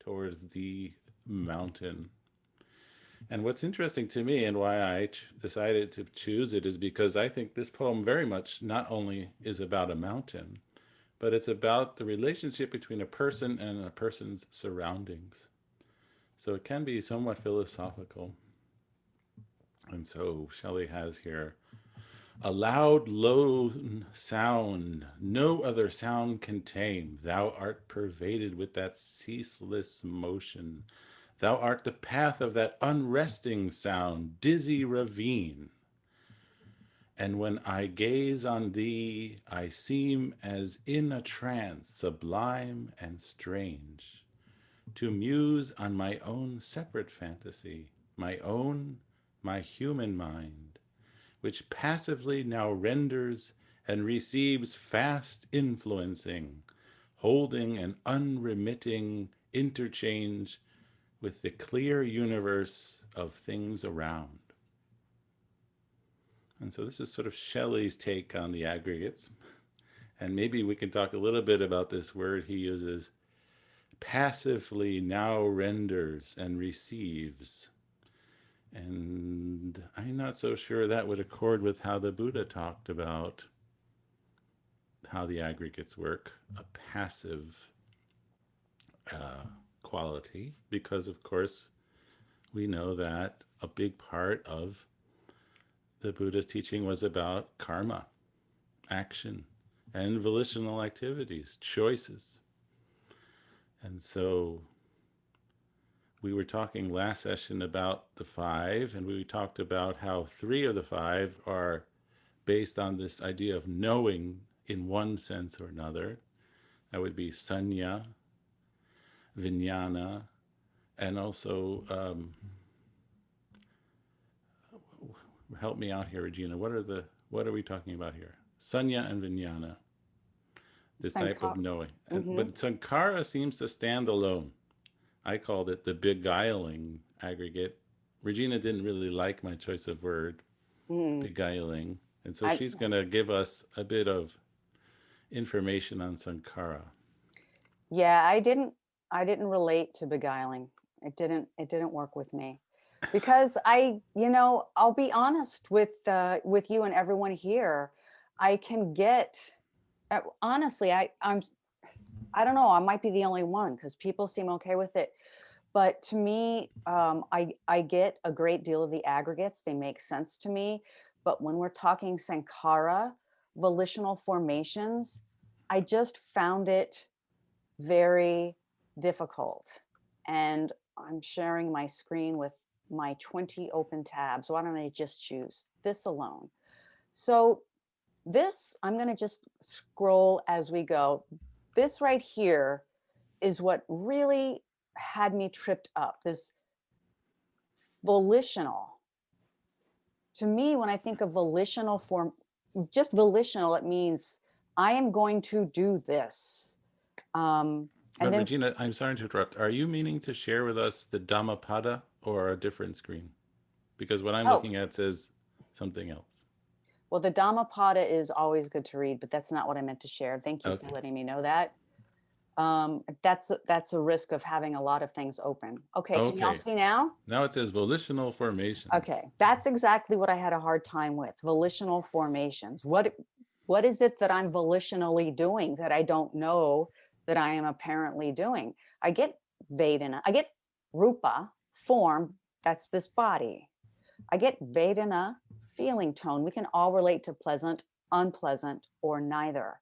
towards the mountain. And what's interesting to me and why I decided to choose it is because I think this poem very much not only is about a mountain, but it's about the relationship between a person and a person's surroundings. So it can be somewhat philosophical. And so Shelley has here a loud, lone sound no other sound can tame. Thou art pervaded with that ceaseless motion. Thou art the path of that unresting sound, dizzy ravine. And when I gaze on thee, I seem as in a trance, sublime and strange, to muse on my own separate fantasy, my own, my human mind, which passively now renders and receives fast influencing, holding an unremitting interchange with the clear universe of things around. And so this is sort of Shelley's take on the aggregates. And maybe we can talk a little bit about this word he uses, passively now renders and receives. And I'm not so sure that would accord with how the Buddha talked about how the aggregates work, a passive uh, quality, because of course we know that a big part of the Buddha's teaching was about karma, action, and volitional activities, choices. And so we were talking last session about the five, and we talked about how three of the five are based on this idea of knowing in one sense or another. That would be sanya, vijnana, and also help me out here, Regina. What are we talking about here? Sanya and vijnana, this type of Sankara. knowing. Hmm. But sankara seems to stand alone. I called it the beguiling aggregate. Regina didn't really like my choice of word, Mm. beguiling. And so I she's going to give us a bit of information on sankara. Yeah, I didn't relate to beguiling. It didn't work with me. Because I'll be honest with you and everyone here. I can get honestly, I don't know, I might be the only one because people seem okay with it. But to me, I get a great deal of the aggregates. They make sense to me. But when we're talking Sankara, volitional formations, I just found it very difficult. And I'm sharing my screen with my 20 open tabs. Why don't I just choose this alone? So this, I'm going to just scroll as we go. This right here is what really had me tripped up, this volitional. To me, when I think of volitional form, just volitional, it means I am going to do this. Um, and But then, Regina, I'm sorry to interrupt. Are you meaning to share with us the Dhammapada or a different screen? Because what I'm oh, looking at says something else. well, the Dhammapada is always good to read, but that's not what I meant to share. Thank you for Okay. letting me know that. That's a risk of having a lot of things open. Okay, can y'all Okay. see now? Now it says volitional formations. Okay, that's exactly what I had a hard time with, volitional formations. What is it that I'm volitionally doing that I don't know that I am apparently doing? I get Vedana, I get Rupa, form, that's this body. I get Vedana, feeling tone. We can all relate to pleasant, unpleasant, or neither.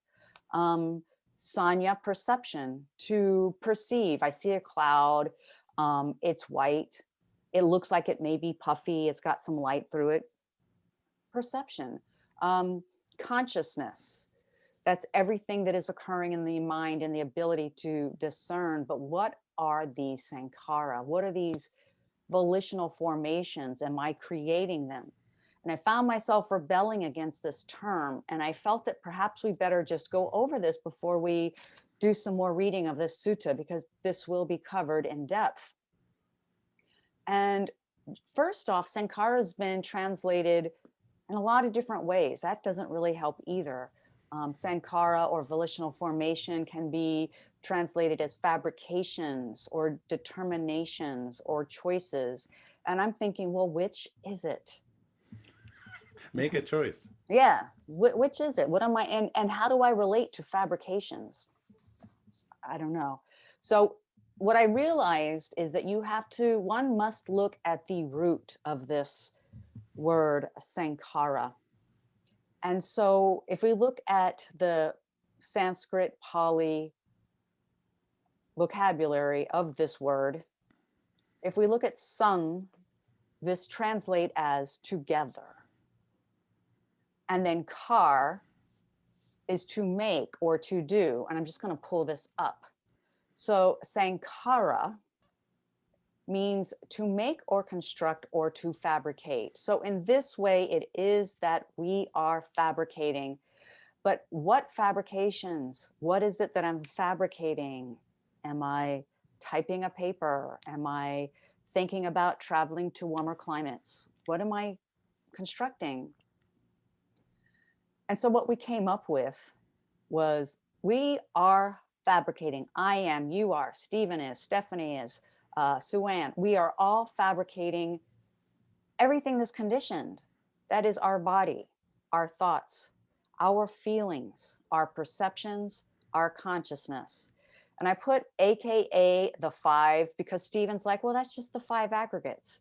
Um, Sanya, perception, to perceive. I see a cloud, it's white. It looks like it may be puffy. It's got some light through it. Perception. Um, Consciousness. That's everything that is occurring in the mind and the ability to discern. But what are these sankhara? What are these volitional formations? Am I creating them? And I found myself rebelling against this term. And I felt that perhaps we better just go over this before we do some more reading of this sutta, because this will be covered in depth. And first off, Sankara has been translated in a lot of different ways. That doesn't really help either. Sankara or volitional formation can be translated as fabrications or determinations or choices. And I'm thinking, well, which is it? Make a choice. Yeah, which is it? What am I, and how do I relate to fabrications? I don't know. So what I realized is that one must look at the root of this word sankara. And so if we look at the Sanskrit, Pali vocabulary of this word, if we look at sang, this translate as together. And then kar is to make or to do. And I'm just going to pull this up. So sankara means to make or construct or to fabricate. So in this way, it is that we are fabricating. But what fabrications? What is it that I'm fabricating? Am I typing a paper? Am I thinking about traveling to warmer climates? What am I constructing? And so what we came up with was we are fabricating. I am, you are, Stephen is, Stephanie is, Sue-Ann. We are all fabricating everything that's conditioned. That is our body, our thoughts, our feelings, our perceptions, our consciousness. And I put AKA the five because Stephen's like, well, that's just the five aggregates.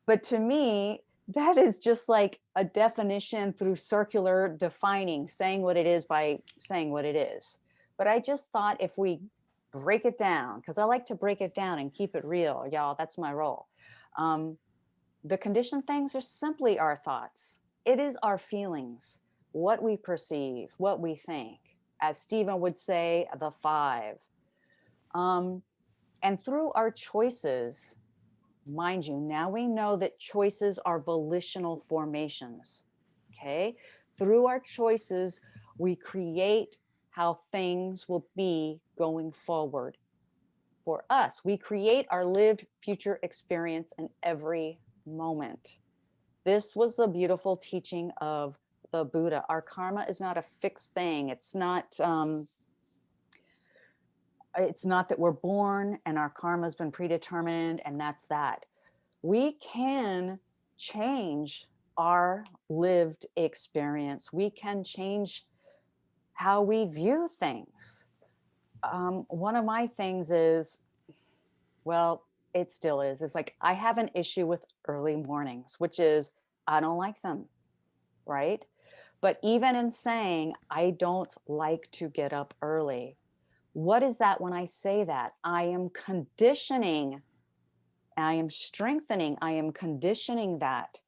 But to me, that is just like a definition through circular defining, saying what it is by saying what it is. But I just thought if we break it down, because I like to break it down and keep it real, y'all, that's my role. The conditioned things are simply our thoughts. It is our feelings, what we perceive, what we think. As Stephen would say, the five. And through our choices, mind you, now we know that choices are volitional formations. Okay. Through our choices, we create how things will be going forward for us. We create our lived future experience in every moment. This was the beautiful teaching of the Buddha. Our karma is not a fixed thing. It's not that we're born and our karma has been predetermined and that's that. We can change our lived experience. We can change how we view things. One of my things is, well, it still is. It's like I have an issue with early mornings, which is I don't like them, right? But even in saying I don't like to get up early, what is that when I say that? I am conditioning, I am strengthening, I am conditioning that.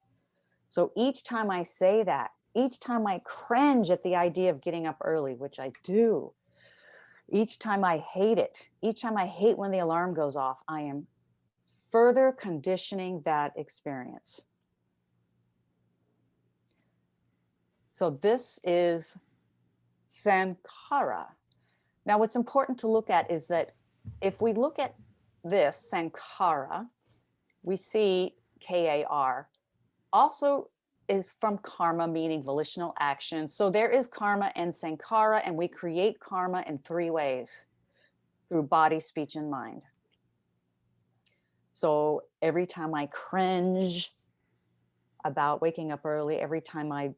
So each time I say that, each time I cringe at the idea of getting up early, which I do, each time I hate it, each time I hate when the alarm goes off, I am further conditioning that experience. So this is Sankara. Now, what's important to look at is that if we look at this Sankara, we see Kar also is from karma, meaning volitional action. So there is karma and Sankara, and we create karma in three ways: through body, speech, and mind. So every time I cringe about waking up early, every time I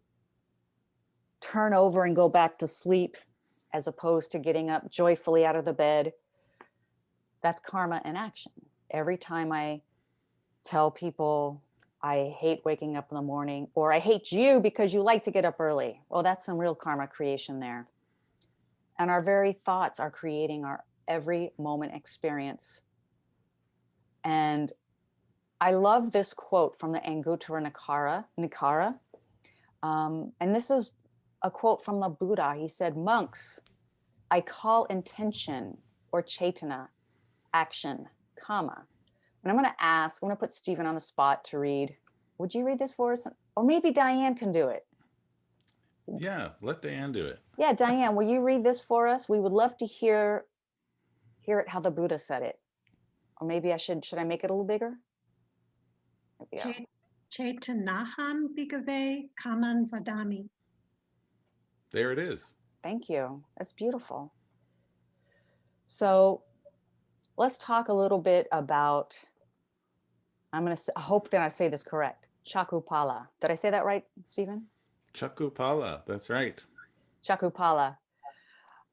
turn over and go back to sleep, as opposed to getting up joyfully out of the bed, that's karma in action. Every time I tell people I hate waking up in the morning, or I hate you because you like to get up early, well, that's some real karma creation there. And our very thoughts are creating our every moment experience. And I love this quote from the Anguttara Nikara. And this is a quote from the Buddha. He said, monks, I call intention or chaitana, action, karma. And I'm going to put Stephen on the spot to read. Would you read this for us? Or maybe Diane can do it. Yeah, let Diane do it. Yeah, Diane, will you read this for us? We would love to hear it how the Buddha said it. Or maybe should I make it a little bigger? Yeah. Chaitanahan bhikkhave kaman vadami. There it is. Thank you. That's beautiful. So let's talk a little bit about, I hope that I say this correct. Chakupala. Did I say that right, Stephen? Chakupala, that's right. Chakupala.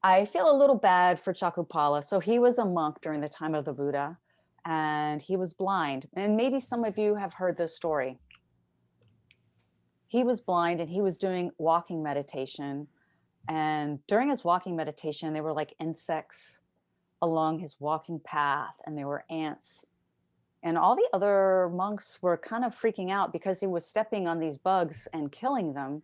I feel a little bad for Chakupala. So he was a monk during the time of the Buddha, and he was blind. And maybe some of you have heard this story. He was blind and he was doing walking meditation. And during his walking meditation, there were like insects along his walking path, and there were ants. And all the other monks were kind of freaking out because he was stepping on these bugs and killing them.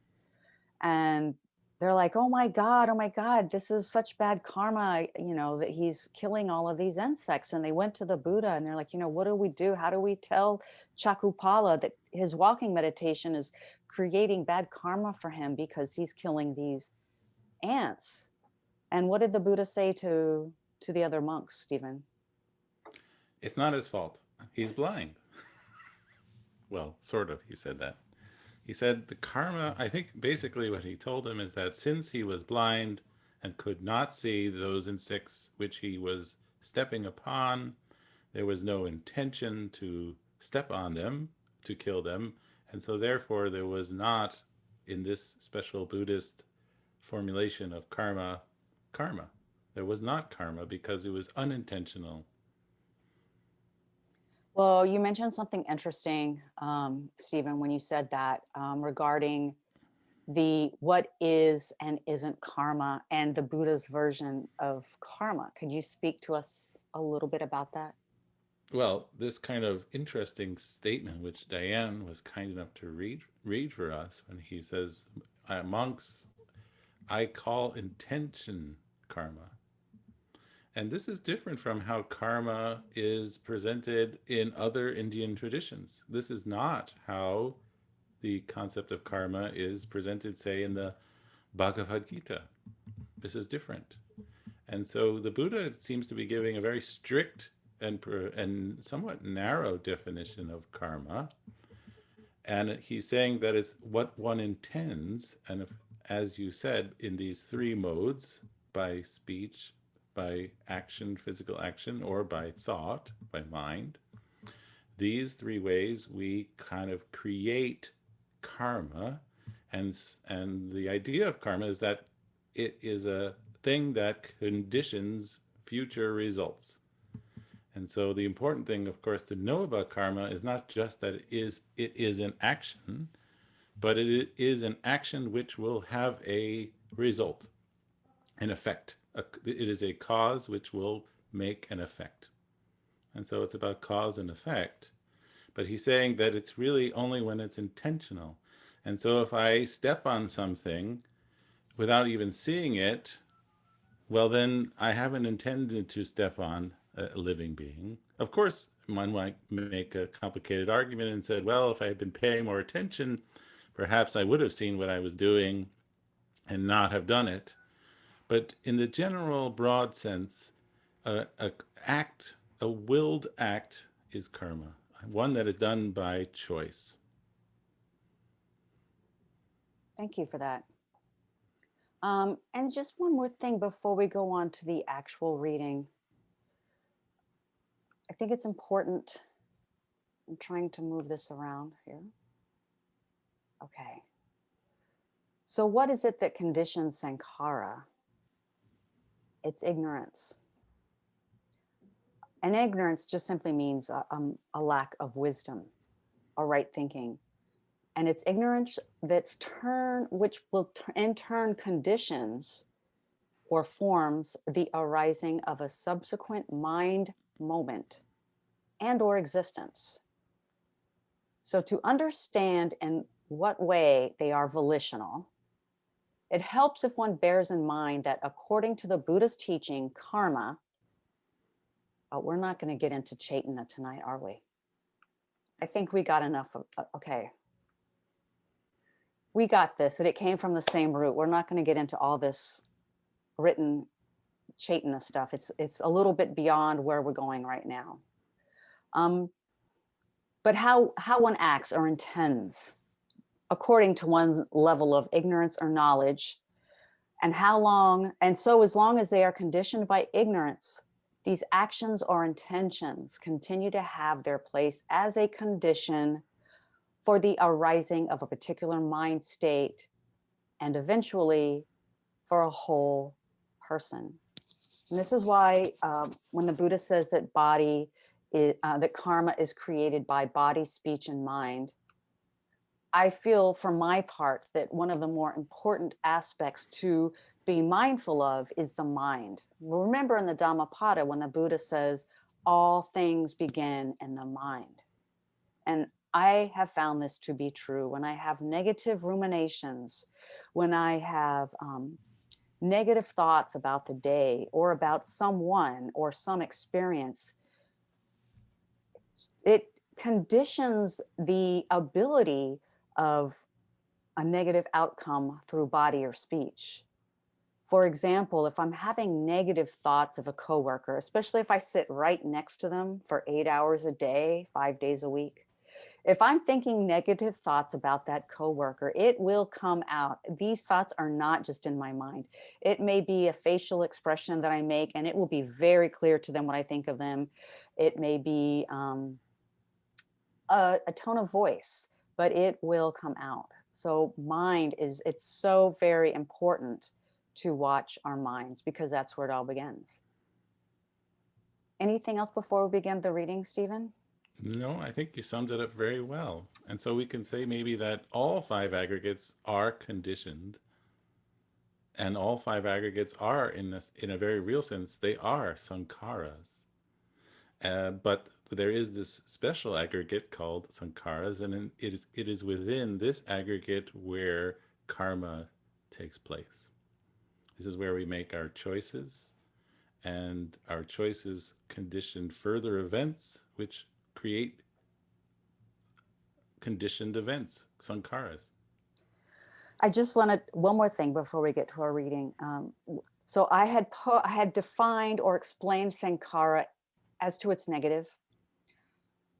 And they're like, oh my God, this is such bad karma, that he's killing all of these insects. And they went to the Buddha and they're like, what do we do? How do we tell Chakupala that his walking meditation is creating bad karma for him because he's killing these ants? And what did the Buddha say to the other monks, Stephen? It's not his fault. He's blind. Well, sort of, he said that. He said the karma, I think basically what he told him is that since he was blind and could not see those insects which he was stepping upon, there was no intention to step on them, to kill them, and so therefore there was not, in this special Buddhist formulation of karma, karma. There was not karma because it was unintentional. Well, you mentioned something interesting, Stephen, when you said that regarding the what is and isn't karma and the Buddha's version of karma. Could you speak to us a little bit about that? Well, this kind of interesting statement, which Diane was kind enough to read for us, when he says, "Monks, I call intention karma," and this is different from how karma is presented in other Indian traditions. This is not how the concept of karma is presented, say, in the Bhagavad Gita. This is different. And so the Buddha seems to be giving a very strict and somewhat narrow definition of karma. And he's saying that it's what one intends. And if, as you said, in these three modes, by speech, by action, physical action, or by thought, by mind, these three ways we kind of create karma. And the idea of karma is that it is a thing that conditions future results. And so the important thing, of course, to know about karma is not just that it is an action, but it is an action which will have a result, an effect. It is a cause which will make an effect. And so it's about cause and effect. But he's saying that it's really only when it's intentional. And so if I step on something without even seeing it, well, then I haven't intended to step on a living being. Of course, one might make a complicated argument and said, well, if I had been paying more attention, perhaps I would have seen what I was doing and not have done it. But in the general broad sense, a act, a willed act, is karma, one that is done by choice. Thank you for that. And just one more thing before we go on to the actual reading. I think it's important. I'm trying to move this around here. Okay. So, what is it that conditions sankhara? It's ignorance. And ignorance just simply means a lack of wisdom, a right thinking. And it's ignorance which will in turn conditions or forms the arising of a subsequent mind moment and or existence. So to understand in what way they are volitional, it helps if one bears in mind that according to the Buddha's teaching, karma, we're not going to get into Chaitanya tonight, are we? I think we got enough of, okay. We got this, and it came from the same root. We're not going to get into all this written Chaitanya stuff. It's a little bit beyond where we're going right now. But how one acts or intends according to one's level of ignorance or knowledge And how long, and so as long as they are conditioned by ignorance, these actions or intentions continue to have their place as a condition for the arising of a particular mind state and eventually for a whole person. And this is why when the Buddha says that that karma is created by body, speech, and mind, I feel for my part that one of the more important aspects to be mindful of is the mind. Remember in the Dhammapada when the Buddha says, all things begin in the mind. And I have found this to be true. When I have negative ruminations, when I have negative thoughts about the day or about someone or some experience, it conditions the ability of a negative outcome through body or speech. For example, if I'm having negative thoughts of a coworker, especially if I sit right next to them for 8 hours a day, 5 days a week, if I'm thinking negative thoughts about that coworker, it will come out. These thoughts are not just in my mind. It may be a facial expression that I make, and it will be very clear to them what I think of them. It may be a tone of voice, but it will come out. So it's so very important to watch our minds because that's where it all begins. Anything else before we begin the reading, Stephen? No, I think you summed it up very well. And so we can say maybe that all five aggregates are conditioned, and all five aggregates are, in a very real sense, they are sankharas. But there is this special aggregate called sankharas, and it is within this aggregate where karma takes place. This is where we make our choices, and our choices condition further events, which create conditioned events, sankharas. I just wanted one more thing before we get to our reading. So I had defined or explained sankhara as to its negative,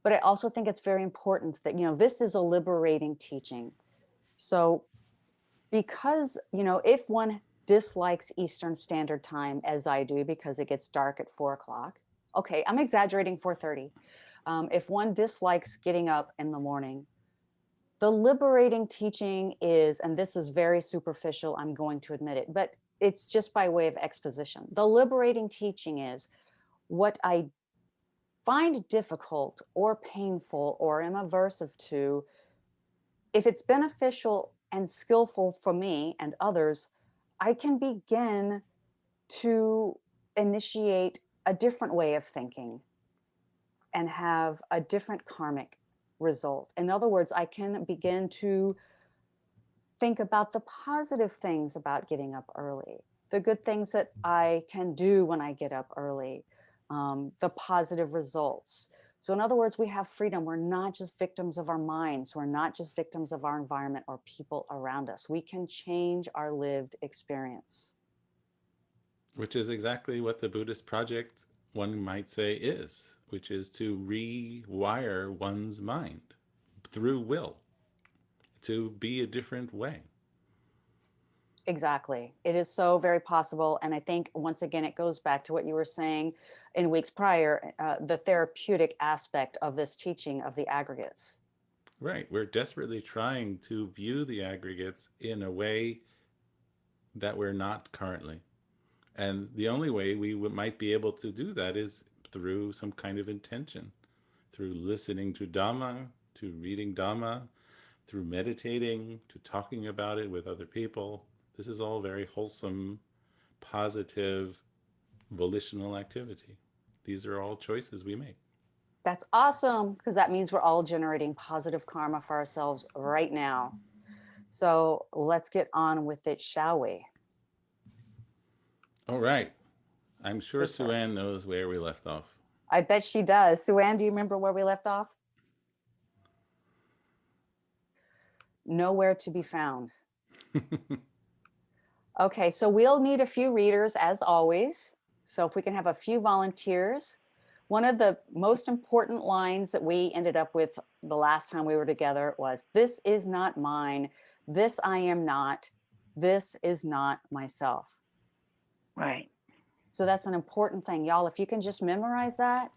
but I also think it's very important that, this is a liberating teaching. So because, if one dislikes Eastern Standard Time, as I do, because it gets dark at 4:00, okay, I'm exaggerating, 4:30. If one dislikes getting up in the morning, the liberating teaching is, and this is very superficial, I'm going to admit it, but it's just by way of exposition. The liberating teaching is what I find difficult or painful or am aversive to, if it's beneficial and skillful for me and others, I can begin to initiate a different way of thinking and have a different karmic result. In other words, I can begin to think about the positive things about getting up early, the good things that I can do when I get up early, the positive results. So in other words, we have freedom. We're not just victims of our minds. We're not just victims of our environment or people around us. We can change our lived experience. Which is exactly what the Buddhist project, one might say, is, which is to rewire one's mind through will to be a different way. Exactly. It is so very possible. And I think, once again, it goes back to what you were saying in weeks prior, the therapeutic aspect of this teaching of the aggregates. Right. We're desperately trying to view the aggregates in a way that we're not currently. And the only way we might be able to do that is through some kind of intention, through listening to Dhamma, to reading Dhamma, through meditating, to talking about it with other people. This is all very wholesome, positive, volitional activity. These are all choices we make. That's awesome, because that means we're all generating positive karma for ourselves right now. So let's get on with it, shall we? All right. I'm sure Super. Sue-Ann knows where we left off. I bet she does. Sue-Ann, do you remember where we left off? Nowhere to be found. Okay, so we'll need a few readers as always. So if we can have a few volunteers. One of the most important lines that we ended up with the last time we were together was, "This is not mine. This I am not. This is not myself. Right. So that's an important thing, y'all. If you can just memorize that.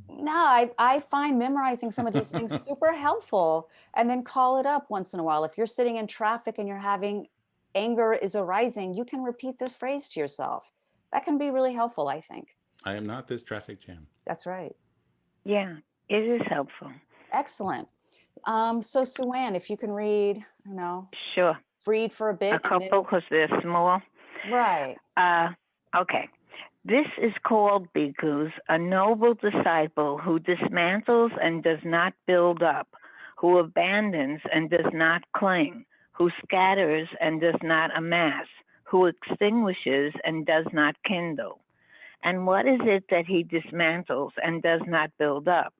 No, I find memorizing some of these things super helpful, and then call it up once in a while. If you're sitting in traffic and you're having anger is arising, you can repeat this phrase to yourself. That can be really helpful, I think. I am not this traffic jam. That's right. Yeah, it is helpful. Excellent. So Sue Ann, if you can read, Sure. read for a bit. A couple, because they're small. Right. Okay. This is called bhikkhus, a noble disciple who dismantles and does not build up, who abandons and does not cling, who scatters and does not amass, who extinguishes and does not kindle. And what is it that he dismantles and does not build up?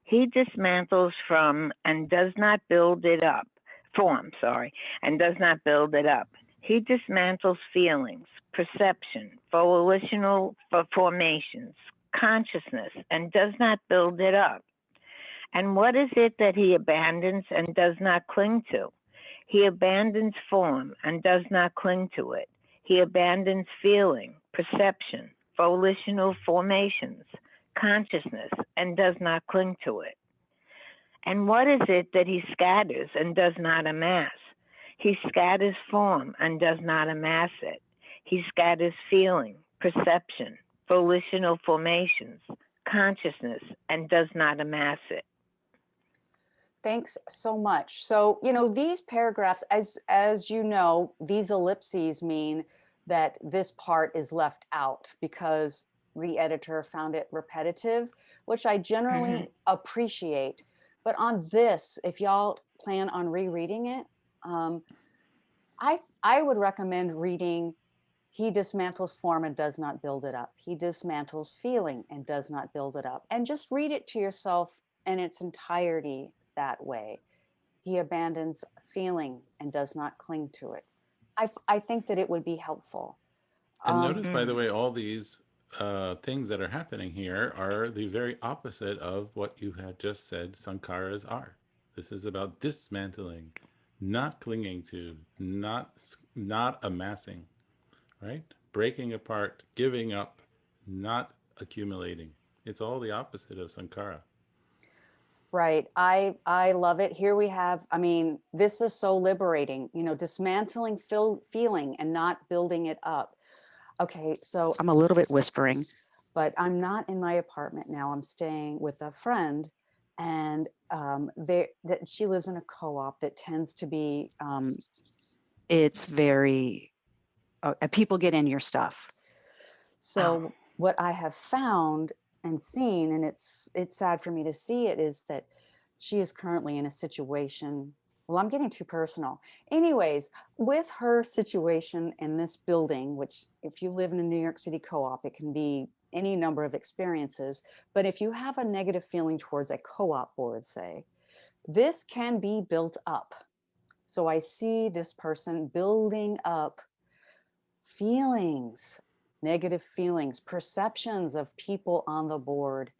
He dismantles from and does not build it up, and does not build it up. He dismantles feelings, perception, volitional formations, consciousness, and does not build it up. And what is it that he abandons and does not cling to? He abandons form and does not cling to it. He abandons feeling, perception, volitional formations, consciousness, and does not cling to it. And what is it that he scatters and does not amass? He scatters form and does not amass it. He scatters feeling, perception, volitional formations, consciousness, and does not amass it. Thanks so much. So, these paragraphs, as you know, these ellipses mean that this part is left out because the editor found it repetitive, which I generally appreciate. But on this, if y'all plan on rereading it, I would recommend reading he dismantles form and does not build it up. He dismantles feeling and does not build it up. And just read it to yourself in its entirety that way. He abandons feeling and does not cling to it. I think that it would be helpful. And notice, by the way, all these things that are happening here are the very opposite of what you had just said sankharas are. This is about dismantling, not clinging to, not amassing, right? Breaking apart, giving up, not accumulating. It's all the opposite of sankhara. Right. I love it. Here we have, this is so liberating, dismantling feeling and not building it up. Okay, so I'm a little bit whispering, but I'm not in my apartment now. I'm staying with a friend, and she lives in a co-op that tends to be, it's very, people get in your stuff. So what I have found and seen, and it's sad for me to see it, is that she is currently in a situation. Well, I'm getting too personal. Anyways, with her situation in this building, which if you live in a New York City co-op, it can be any number of experiences. But if you have a negative feeling towards a co-op board, say, this can be built up. So I see this person building up feelings, negative feelings, perceptions of people on the board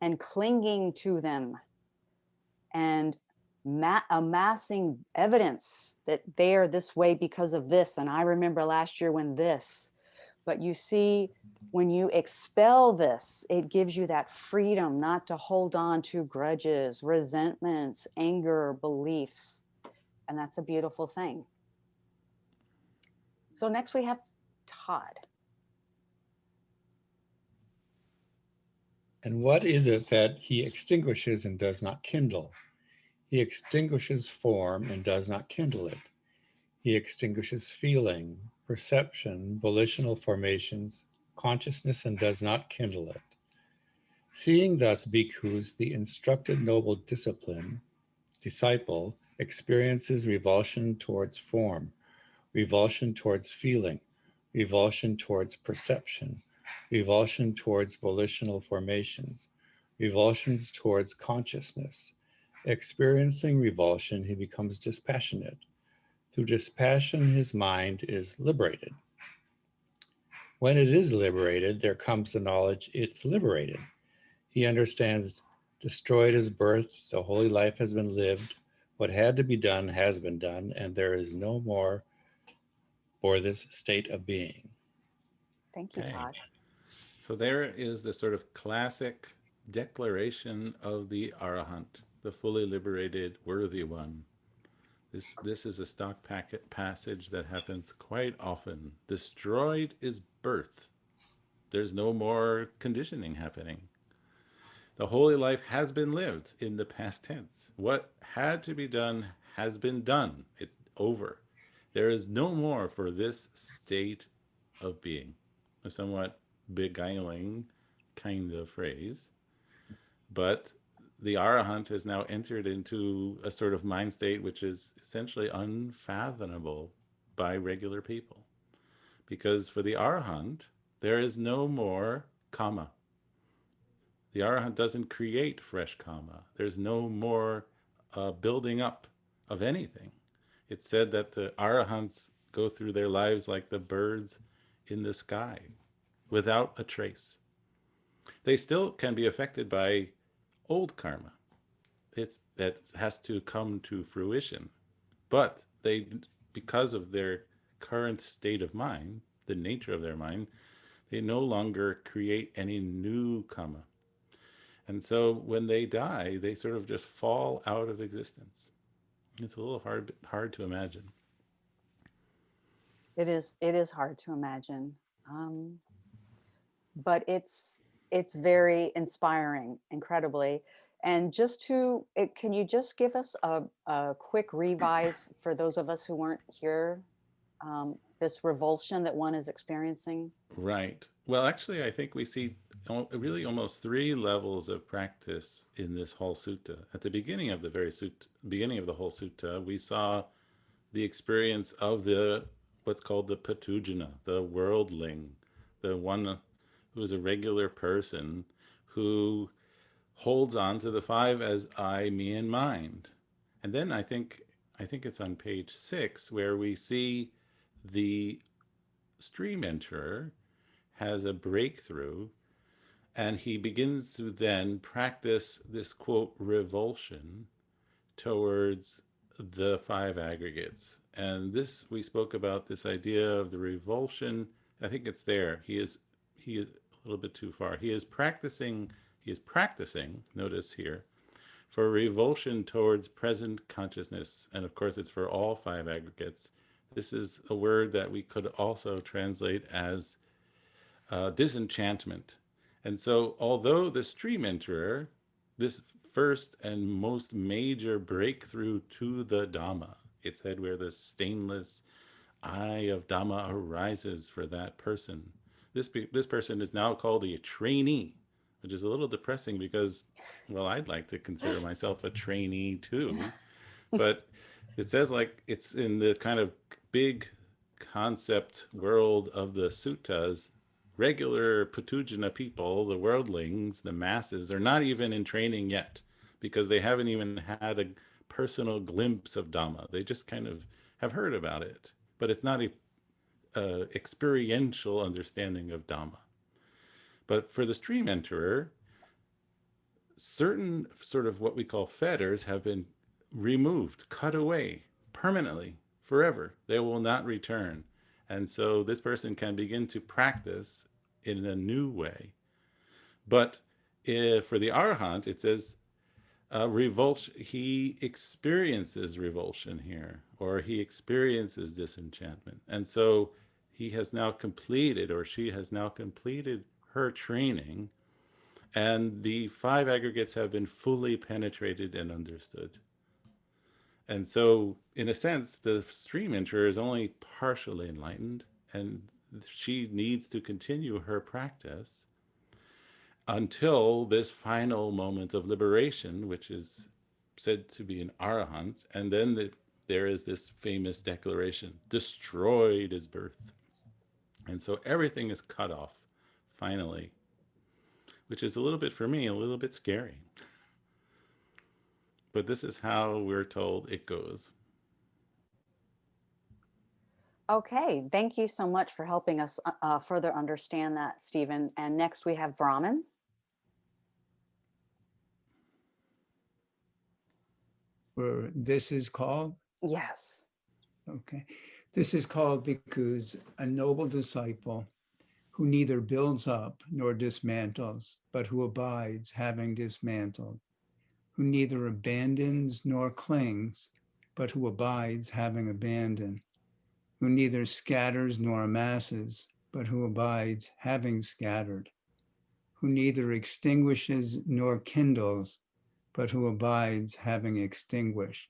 and clinging to them and amassing evidence that they are this way because of this. And I remember last year when this, but you see, when you expel this, it gives you that freedom not to hold on to grudges, resentments, anger, beliefs. And that's a beautiful thing. So next we have Todd. And what is it that he extinguishes and does not kindle? He extinguishes form and does not kindle it. He extinguishes feeling, perception, volitional formations, consciousness, and does not kindle it. Seeing thus, bhikkhus, the instructed noble disciple experiences revulsion towards form, revulsion towards feeling, revulsion towards perception, revulsion towards volitional formations, revulsions towards consciousness. Experiencing revulsion, he becomes dispassionate. Through dispassion, his mind is liberated. When it is liberated, there comes the knowledge it's liberated. He understands destroyed is birth, the holy life has been lived, what had to be done has been done, and there is no more or this state of being. Thank you, Okay. Todd. So there is the sort of classic declaration of the Arahant, the fully liberated, worthy one. This is a stock packet passage that happens quite often. Destroyed is birth. There's no more conditioning happening. The holy life has been lived in the past tense. What had to be done has been done. It's over. There is no more for this state of being. A somewhat beguiling kind of phrase. But the Arahant has now entered into a sort of mind state which is essentially unfathomable by regular people. Because for the Arahant, there is no more karma. The Arahant doesn't create fresh karma. There's no more building up of anything. It's said that the Arahants go through their lives like the birds in the sky, without a trace. They still can be affected by old karma. That has to come to fruition. But they, because of their current state of mind, the nature of their mind, they no longer create any new karma. And so when they die, they sort of just fall out of existence. It's a little hard to imagine. It is hard to imagine. Um, but it's very inspiring, incredibly. And can you just give us a quick revise for those of us who weren't here, this revulsion that one is experiencing? Right. Well, actually, I think we see really almost three levels of practice in this whole sutta. At the beginning of the beginning of the whole sutta, we saw the experience of the what's called the patujana, the worldling, the one who is a regular person who holds on to the five as I, me, and mind. And then I think it's on page 6 where we see the stream enterer has a breakthrough, and he begins to then practice this quote revulsion towards the five aggregates. And this, we spoke about this idea of the revulsion. I think it's there. He is a little bit too far. He is practicing, notice here, for revulsion towards present consciousness. And of course, it's for all five aggregates. This is a word that we could also translate as disenchantment. And so, although the stream enterer, this first and most major breakthrough to the Dhamma, it said where the stainless eye of Dhamma arises for that person. This person is now called a trainee, which is a little depressing because, well, I'd like to consider myself a trainee too, but it says like it's in the kind of big concept world of the suttas. Regular Patujana people, the worldlings, the masses, are not even in training yet because they haven't even had a personal glimpse of Dhamma. They just kind of have heard about it, but it's not a experiential understanding of Dhamma. But for the stream enterer, certain sort of what we call fetters have been removed, cut away permanently, forever. They will not return. And so this person can begin to practice in a new way. But for the Arahant, it says revulsion. He experiences revulsion here, or he experiences disenchantment. And so he has now completed, or she has now completed her training, and the five aggregates have been fully penetrated and understood. And so, in a sense, the stream enterer is only partially enlightened, and she needs to continue her practice until this final moment of liberation, which is said to be an arahant. And then there is this famous declaration, destroyed is birth. And so everything is cut off, finally, which is a little bit, for me, a little bit scary. But this is how we're told it goes. Okay, thank you so much for helping us further understand that, Stephen. And next we have Brahman. This is called? Yes. Okay. This is called bhikkhus, a noble disciple who neither builds up nor dismantles, but who abides having dismantled, who neither abandons nor clings, but who abides having abandoned, who neither scatters nor amasses, but who abides having scattered, who neither extinguishes nor kindles, but who abides having extinguished.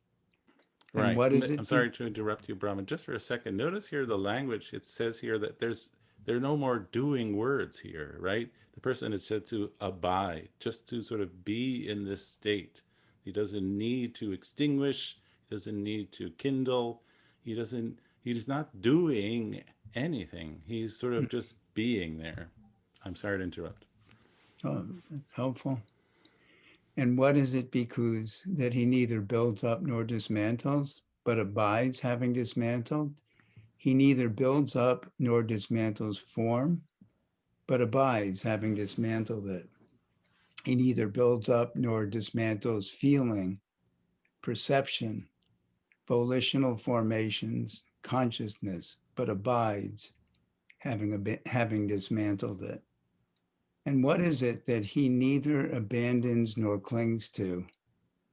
And Right. what is I'm it? sorry to interrupt you, Brahman, just for a second. Notice here the language. It says here that there are no more doing words here, right? The person is said to abide, just to sort of be in this state. He doesn't need to extinguish, he doesn't need to kindle, he's not doing anything. He's sort of just being there. I'm sorry to interrupt. Oh, that's helpful. And what is it, bhikkhus, that he neither builds up nor dismantles, but abides having dismantled? He neither builds up nor dismantles form, but abides having dismantled it. He neither builds up nor dismantles feeling, perception, volitional formations, consciousness, but abides having dismantled it. And what is it that he neither abandons nor clings to,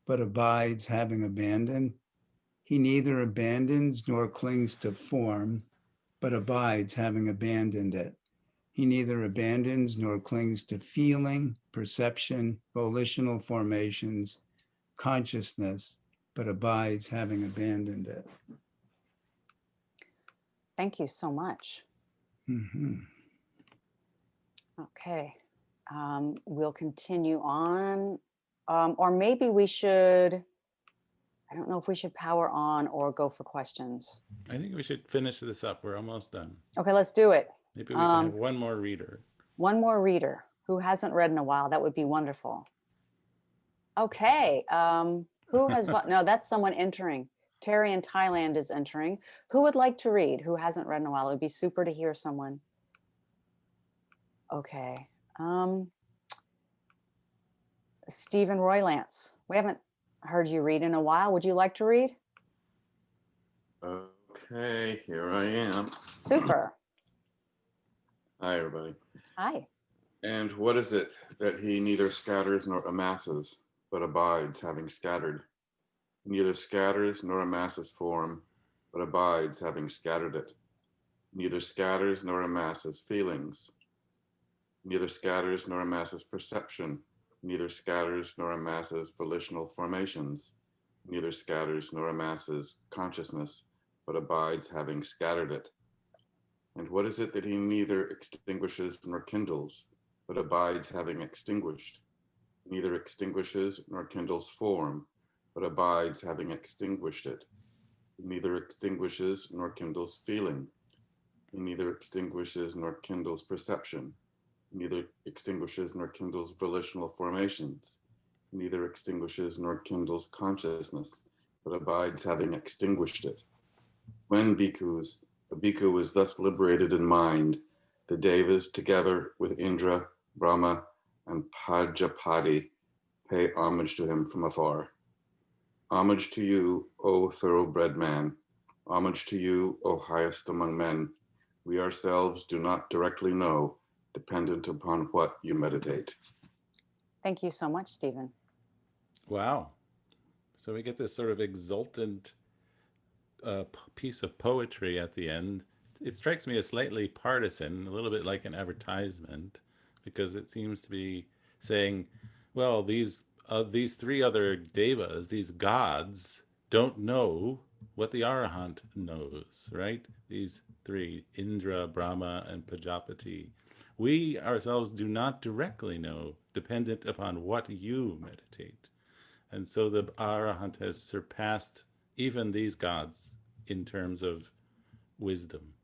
but abides having abandoned? He neither abandons nor clings to form, but abides having abandoned it. He neither abandons nor clings to feeling, perception, volitional formations, consciousness, but abides having abandoned it. Thank you so much. Mm-hmm. Okay. We'll continue on. Or maybe we should, I don't know if we should power on or go for questions. I think we should finish this up. We're almost done. Okay, let's do it. Maybe we can have one more reader. One more reader who hasn't read in a while. That would be wonderful. Okay. Who has, no, that's someone entering. Terry in Thailand is entering. Who would like to read? Who hasn't read in a while? It would be super to hear someone. Okay. Stephen Roylance. We haven't heard you read in a while. Would you like to read? Okay, here I am. Super. Hi, everybody. Hi. And what is it that he neither scatters nor amasses, but abides having scattered? He neither scatters nor amasses form, but abides having scattered it. Neither scatters nor amasses feelings. Neither scatters nor amasses perception. Neither scatters nor amasses volitional formations. Neither scatters nor amasses consciousness, but abides having scattered it. And what is it that he neither extinguishes nor kindles, but abides having extinguished? Neither extinguishes nor kindles form, but abides having extinguished it. He neither extinguishes nor kindles feeling. He neither extinguishes nor kindles perception. He neither extinguishes nor kindles volitional formations. He neither extinguishes nor kindles consciousness, but abides having extinguished it. When bhikkhus, a bhikkhu is thus liberated in mind, the devas, together with Indra, Brahma, and Pajapati, pay homage to him from afar. Homage to you, O thoroughbred man. Homage to you, O highest among men. We ourselves do not directly know, dependent upon what you meditate. Thank you so much, Stephen. Wow. So we get this sort of exultant piece of poetry at the end. It strikes me as slightly partisan, a little bit like an advertisement, because it seems to be saying, well, these three other devas, these gods, don't know what the Arahant knows, right? These three, Indra, Brahma, and Pajapati. We ourselves do not directly know, dependent upon what you meditate. And so the Arahant has surpassed even these gods in terms of wisdom.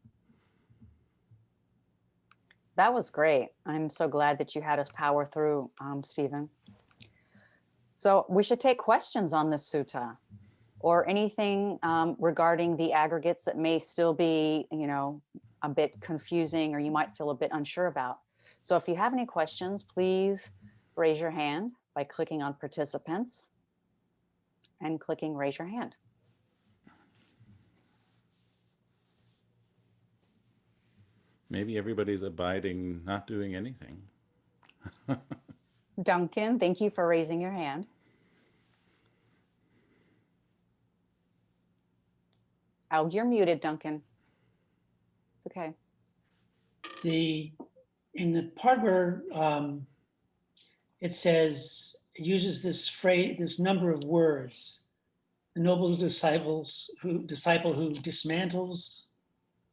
That was great. I'm so glad that you had us power through, Stephen. So we should take questions on this sutta or anything regarding the aggregates that may still be, a bit confusing or you might feel a bit unsure about. So if you have any questions, please raise your hand by clicking on participants and clicking raise your hand. Maybe everybody's abiding, not doing anything. Duncan, thank you for raising your hand. Oh, you're muted, Duncan. It's okay. In the part where it says, it uses this phrase, this number of words, the noble disciple who dismantles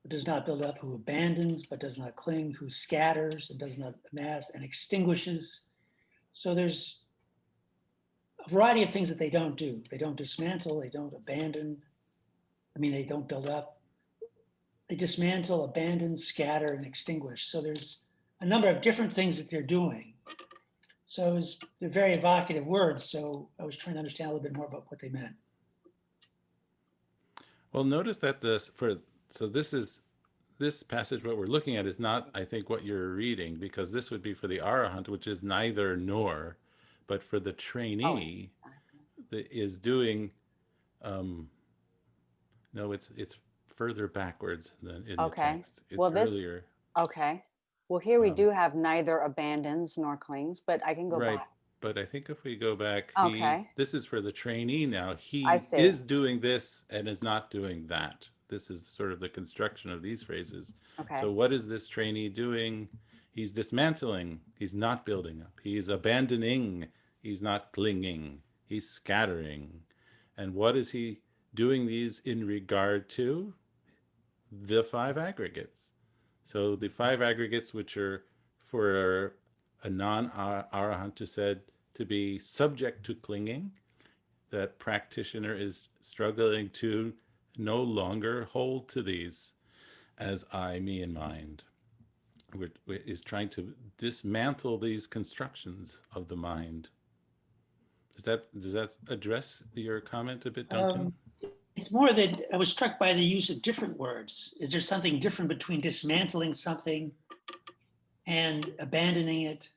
but does not build up, who abandons but does not cling, who scatters and does not amass, and extinguishes. So there's a variety of things that they don't do. They don't dismantle, they don't abandon. I mean, they don't build up. They dismantle, abandon, scatter, and extinguish. So there's a number of different things that they're doing. So they're very evocative words. So I was trying to understand a little bit more about what they meant. Well, notice that this passage, what we're looking at is not, I think, what you're reading, because this would be for the arahant, which is neither nor, but for the trainee that is doing, no, it's further backwards than in the text. It's Well, earlier. Okay. Well, here we do have neither abandons nor clings, but I can go Right. back. But I think if we go back, Okay. this is for the trainee now. He I see. is doing this and is not doing that. This is sort of the construction of these phrases. Okay. So what is this trainee doing? He's dismantling. He's not building up. He's abandoning. He's not clinging. He's scattering. And what is he doing these in regard to? The 5 aggregates. So the 5 aggregates, which are for a non-arahant said to be subject to clinging, that practitioner is struggling to no longer hold to these as I, me, and mind. Is trying to dismantle these constructions of the mind. Does that address your comment a bit, Duncan? It's more that I was struck by the use of different words. Is there something different between dismantling something and abandoning it,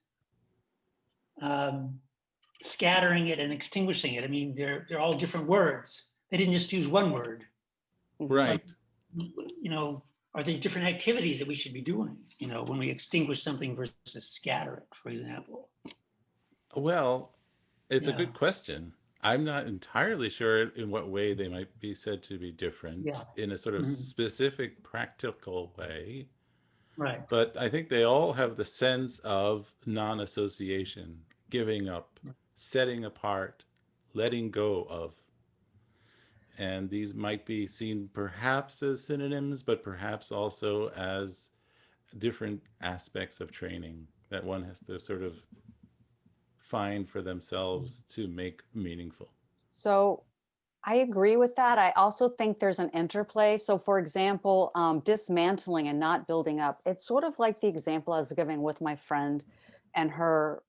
scattering it and extinguishing it? I mean, they're all different words. They didn't just use one word. Right. So, are they different activities that we should be doing, when we extinguish something versus scatter it, for example? Well, it's a good question. I'm not entirely sure in what way they might be said to be different in a sort of specific practical way. Right. But I think they all have the sense of non-association, giving up, setting apart, letting go of. And these might be seen perhaps as synonyms, but perhaps also as different aspects of training that one has to sort of find for themselves to make meaningful. So I agree with that. I also think there's an interplay. So for example, dismantling and not building up, it's sort of like the example I was giving with my friend and her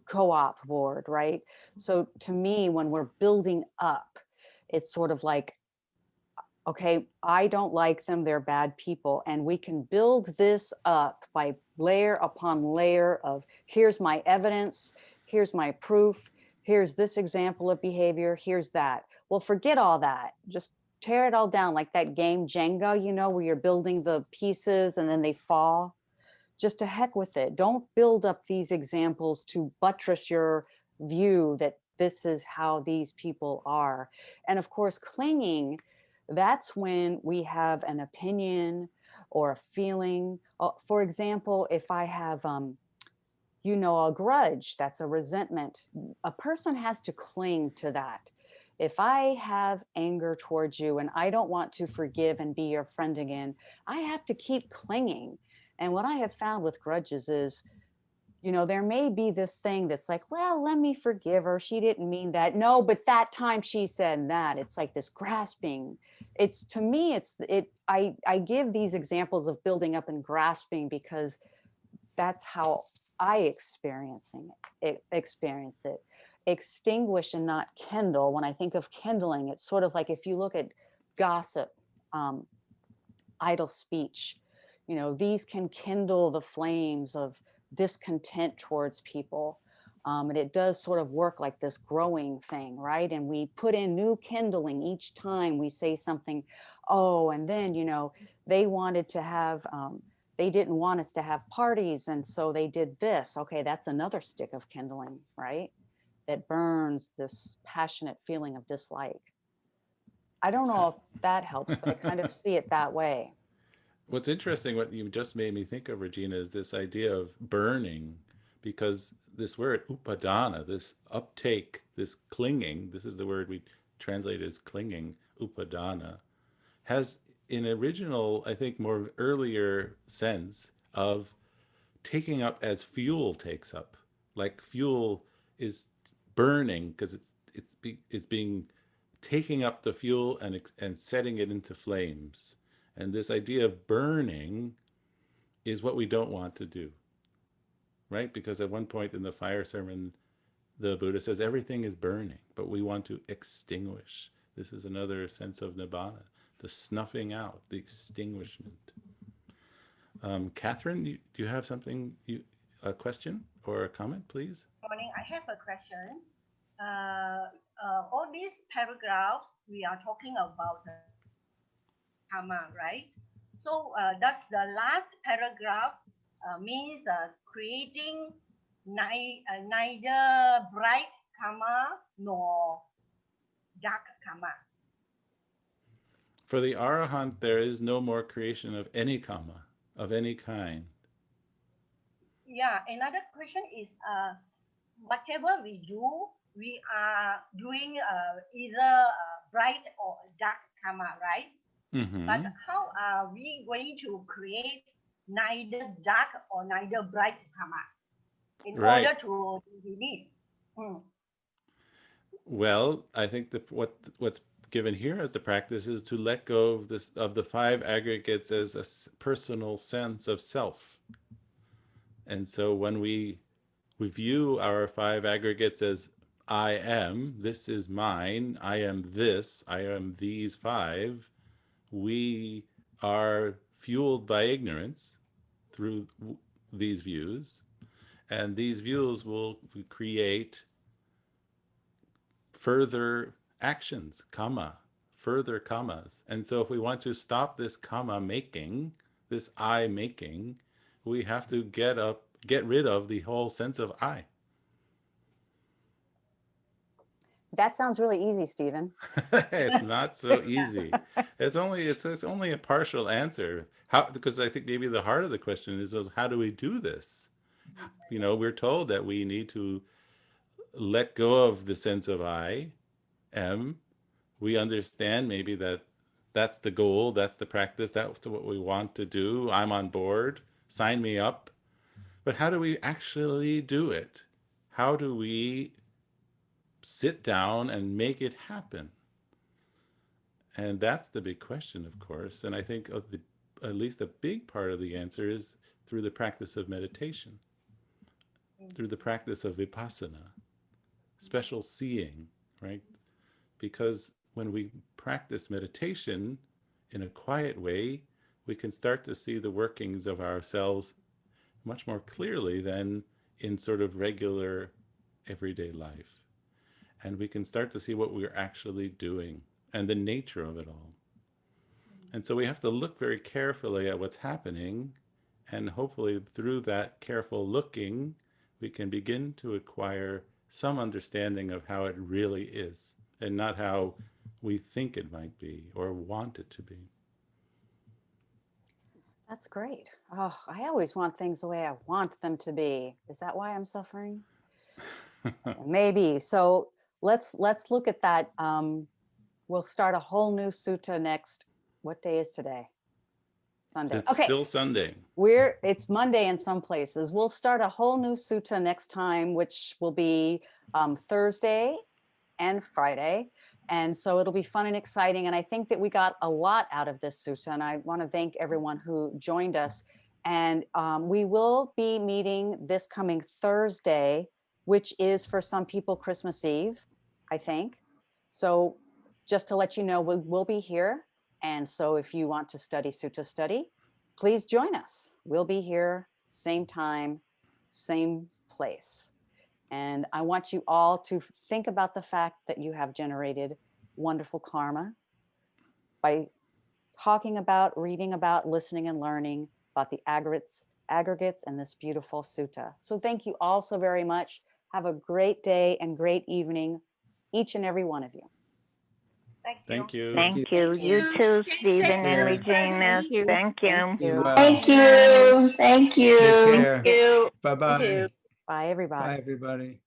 co-op board, right? So to me, when we're building up, it's sort of like, okay, I don't like them, they're bad people. And we can build this up by layer upon layer of, here's my evidence, here's my proof, here's this example of behavior, here's that. Well, forget all that. Just tear it all down, like that game Jenga, where you're building the pieces and then they fall. Just to heck with it. Don't build up these examples to buttress your view that this is how these people are. And of course, clinging, that's when we have an opinion or a feeling. For example, if I have, a grudge, that's a resentment. A person has to cling to that. If I have anger towards you and I don't want to forgive and be your friend again, I have to keep clinging. And what I have found with grudges is, there may be this thing that's like, well, let me forgive her. She didn't mean that. No, but that time she said that. It's like this grasping. It's, to me, I give these examples of building up and grasping because that's how I experience it. Extinguish and not kindle. When I think of kindling, it's sort of like if you look at gossip, idle speech, these can kindle the flames of discontent towards people. And it does sort of work like this growing thing, right? And we put in new kindling each time we say something. Oh, and then, they wanted to have they didn't want us to have parties, and so they did this. Okay, that's another stick of kindling, right? That burns this passionate feeling of dislike. I don't know if that helps, but I kind of see it that way. What's interesting, what you just made me think of, Regina, is this idea of burning, because this word upadana, this uptake, this clinging, this is the word we translate as clinging, upadana, has an original, I think, more earlier sense of taking up as fuel takes up. Like fuel is burning because it's being taking up the fuel and setting it into flames. And this idea of burning is what we don't want to do, right? Because at one point in the fire sermon, the Buddha says everything is burning, but we want to extinguish. This is another sense of nibbana, the snuffing out, the extinguishment. Catherine, do you have something, a question or a comment, please? Morning, I have a question. All these paragraphs, we are talking about the karma, right? So does the last paragraph means creating neither bright karma nor dark karma? For the Arahant, there is no more creation of any karma, of any kind. Yeah, another question is whatever we do, we are doing either bright or dark karma, right? Mm-hmm. But how are we going to create neither dark or neither bright karma in Right. order to release? Well, I think that what's given here as the practice is to let go of this, of the five aggregates, as a personal sense of self. And so when we view our five aggregates as I am, this is mine, I am this, I am these five, we are fueled by ignorance through these views, and these views will create further actions, karma, further karmas. And so if we want to stop this karma making, this I making, we have to get rid of the whole sense of I. That sounds really easy, Stephen. It's not so easy. It's only a partial answer. How? Because I think maybe the heart of the question is how do we do this? You know, we're told that we need to let go of the sense of I am. We understand maybe that that's the goal, that's the practice, that's what we want to do. I'm on board. Sign me up. But how do we actually do it? How do we sit down and make it happen? And that's the big question, of course. And I think at least a big part of the answer is through the practice of meditation, through the practice of vipassana, special seeing, right? Because when we practice meditation in a quiet way, we can start to see the workings of ourselves much more clearly than in sort of regular everyday life. And we can start to see what we're actually doing and the nature of it all. And so we have to look very carefully at what's happening, and hopefully through that careful looking, we can begin to acquire some understanding of how it really is, and not how we think it might be or want it to be. That's great. Oh, I always want things the way I want them to be. Is that why I'm suffering? Maybe. So let's look at that. We'll start a whole new sutta next. What day is today? Sunday. It's Okay. still Sunday. It's Monday in some places. We'll start a whole new sutta next time, which will be Thursday and Friday. And so it'll be fun and exciting. And I think that we got a lot out of this sutta. And I want to thank everyone who joined us. And we will be meeting this coming Thursday, which is for some people Christmas Eve, I think. So just to let you know, we will be here. And so if you want to study Sutta Study, please join us. We'll be here, same time, same place. And I want you all to think about the fact that you have generated wonderful karma by talking about, reading about, listening and learning. about the aggregates and this beautiful sutta. So thank you all so very much. Have a great day and great evening, each and every one of you. Thank you. Thank you. Thank you. You too, Stay Stephen safe, and Yeah. Regina. Thank you. Thank you. Thank Be you. well. Thank you. Thank you. Take care. Thank you. Bye-bye. Bye, everybody. Bye, everybody.